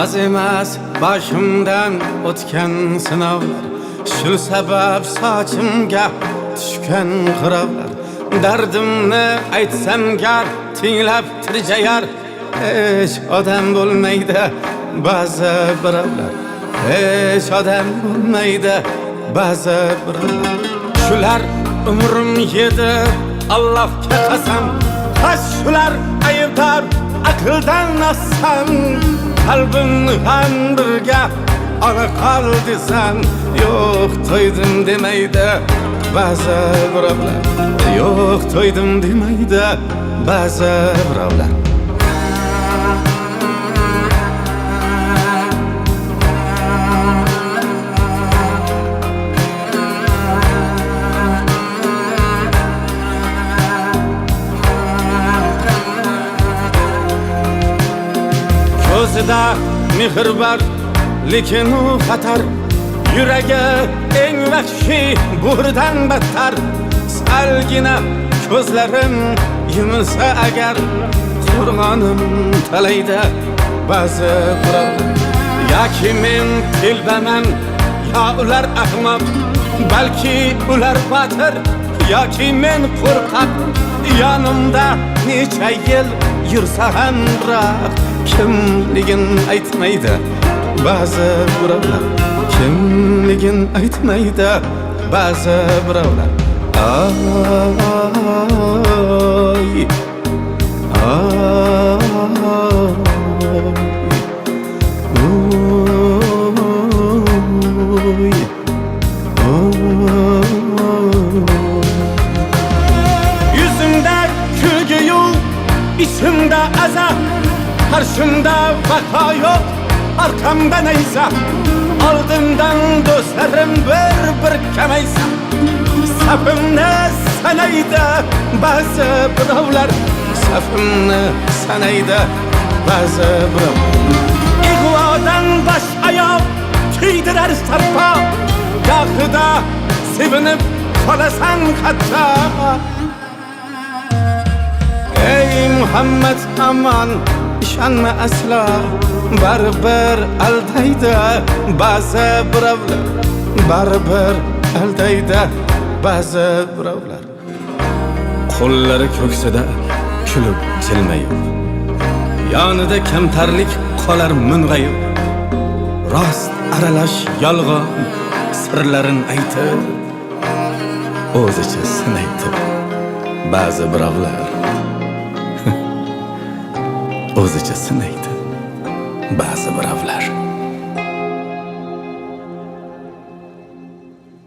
Az emas başımdan o'tgan sinovlar, shu sabab sochimga tushgan qirovlar. Dardimni aytsam gar tinglab tirjayar, hech odam bo'lmaydi ba'zi birovlar, hech odam bo'lmaydi ba'zi birovlar. Shular umrim yedi Allohga qasam, has shular aybdor aqldan ossam. Qalbimni ham birga ona qol desam, yo'q to'ydim demaydi ba'zi birovlar, yo'q to'ydim demaydi ba'zi birovlar. Ko'zida mehr bor, lekin u xatar. Yuragi eng vahshiy burdan battar. Salgina ko'zlarim yumilsa agar, qo'rg'onim talaydi ba'zi birovlar. Yoki men telbaman, yo ular ahmoq, balki ular botir, yoki men qo'rqoq. Yonimda necha yil yursa ham biroq kimligin aytmaydi ba'zi birovlar, kimligin aytmaydi ba'zi birovlar. Ay, yüzümde külgü yok, içimde azap. Karşımda vaka yok, arkamda neyse. Aldımdan dostlarım bir kemeyse. Safımni sanaydi ba'zi birovlar, safimni sanaydi ba'zi birovlar. Ig'vodan bosh oyoq kiydirar sarpo, gohida sevinib qolasan hatto. Ey Muhammad aman, ishonma aslo, baribir aldaydi ba'zi birovlar, baribir aldaydi ba'zi birovlar. Qo'llari ko'ksida kulib jilmayib, yonida kamtarlik qolar mung'ayib. Rost aralash yolg'on sirlarin aytib, o'zicha sinaydi ba'zi birovlar, o'zicha sinaydi ba'zi birovlar.